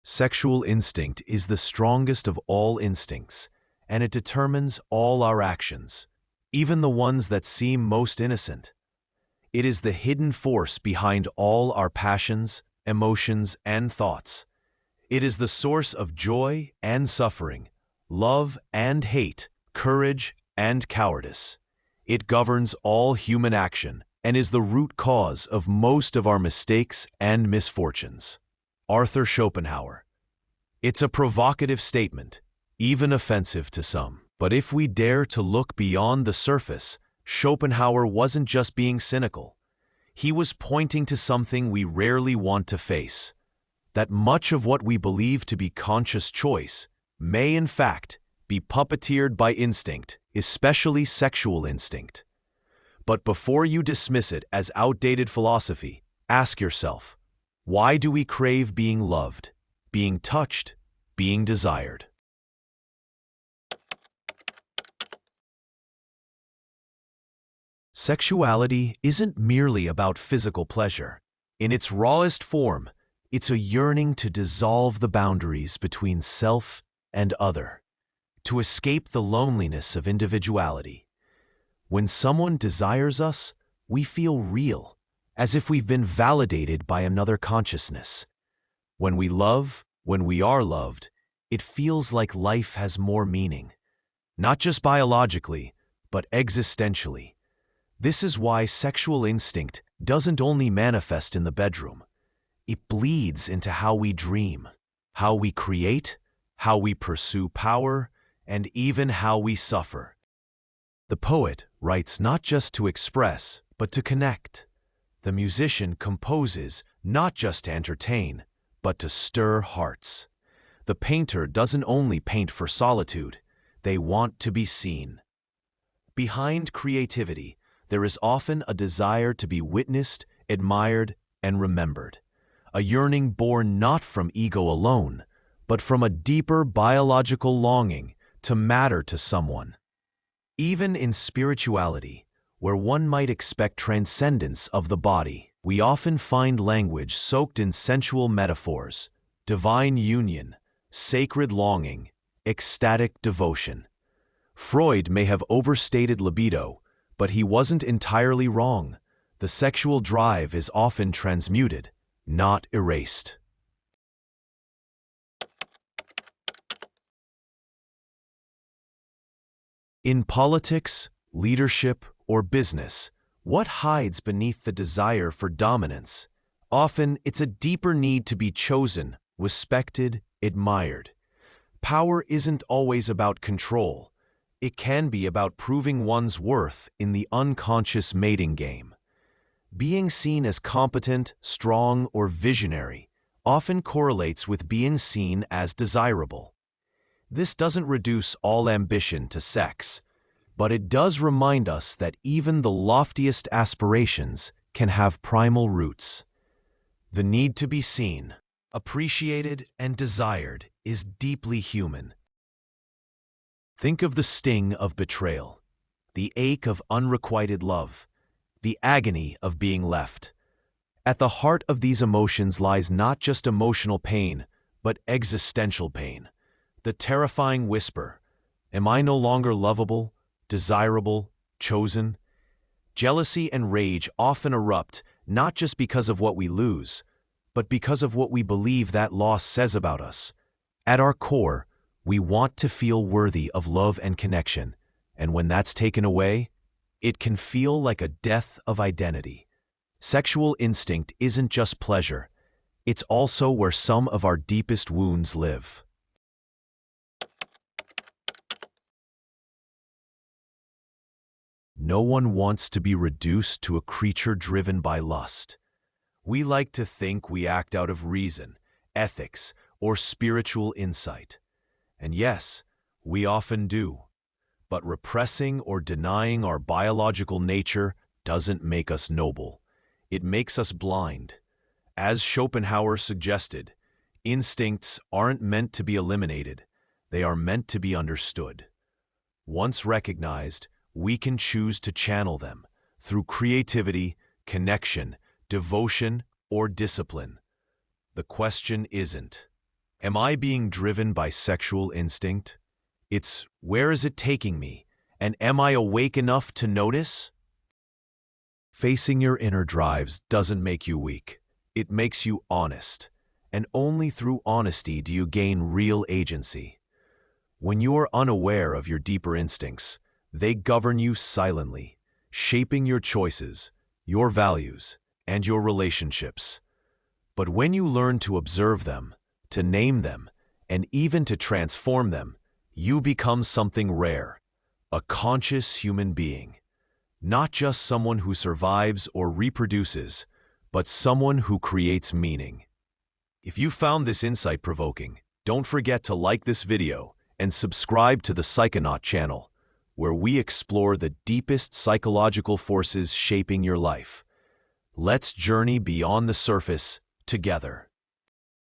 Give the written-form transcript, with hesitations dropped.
Sexual instinct is the strongest of all instincts, and it determines all our actions, even the ones that seem most innocent. It is the hidden force behind all our passions, emotions, and thoughts. It is the source of joy and suffering, love and hate, courage and cowardice. It governs all human action and is the root cause of most of our mistakes and misfortunes. Arthur Schopenhauer. It's a provocative statement, even offensive to some. But if we dare to look beyond the surface, Schopenhauer wasn't just being cynical. He was pointing to something we rarely want to face, that much of what we believe to be conscious choice may in fact be puppeteered by instinct, especially sexual instinct. But before you dismiss it as outdated philosophy, ask yourself, why do we crave being loved, being touched, being desired? Sexuality isn't merely about physical pleasure. In its rawest form, it's a yearning to dissolve the boundaries between self and other, to escape the loneliness of individuality. When someone desires us, we feel real, as if we've been validated by another consciousness. When we love, when we are loved, it feels like life has more meaning, not just biologically, but existentially. This is why sexual instinct doesn't only manifest in the bedroom. It bleeds into how we dream, how we create, how we pursue power, and even how we suffer. The poet writes not just to express, but to connect. The musician composes not just to entertain, but to stir hearts. The painter doesn't only paint for solitude, they want to be seen. Behind creativity, there is often a desire to be witnessed, admired, and remembered. A yearning born not from ego alone, but from a deeper biological longing to matter to someone. Even in spirituality, where one might expect transcendence of the body, we often find language soaked in sensual metaphors, divine union, sacred longing, ecstatic devotion. Freud may have overstated libido, but he wasn't entirely wrong. The sexual drive is often transmuted, not erased. In politics, leadership, or business, what hides beneath the desire for dominance? Often, it's a deeper need to be chosen, respected, admired. Power isn't always about control. It can be about proving one's worth in the unconscious mating game. Being seen as competent, strong, or visionary often correlates with being seen as desirable. This doesn't reduce all ambition to sex, but it does remind us that even the loftiest aspirations can have primal roots. The need to be seen, appreciated, and desired is deeply human. Think of the sting of betrayal, the ache of unrequited love, the agony of being left. At the heart of these emotions lies not just emotional pain, but existential pain. The terrifying whisper, am I no longer lovable, desirable, chosen? Jealousy and rage often erupt not just because of what we lose, but because of what we believe that loss says about us. At our core, we want to feel worthy of love and connection, and when that's taken away, it can feel like a death of identity. Sexual instinct isn't just pleasure, it's also where some of our deepest wounds live. No one wants to be reduced to a creature driven by lust. We like to think we act out of reason, ethics, or spiritual insight. And yes, we often do. But repressing or denying our biological nature doesn't make us noble. It makes us blind. As Schopenhauer suggested, instincts aren't meant to be eliminated. They are meant to be understood. Once recognized, we can choose to channel them through creativity, connection, devotion, or discipline. The question isn't, Am I being driven by sexual instinct? It's where is it taking me? And am I awake enough to notice? Facing your inner drives doesn't make you weak. It makes you honest. And only through honesty do you gain real agency. When you are unaware of your deeper instincts, they govern you silently, shaping your choices, your values, and your relationships. But when you learn to observe them, to name them, and even to transform them, you become something rare, a conscious human being. Not just someone who survives or reproduces, but someone who creates meaning. If you found this insight provoking, don't forget to like this video and subscribe to the Psychonaut channel, where we explore the deepest psychological forces shaping your life. Let's journey beyond the surface together.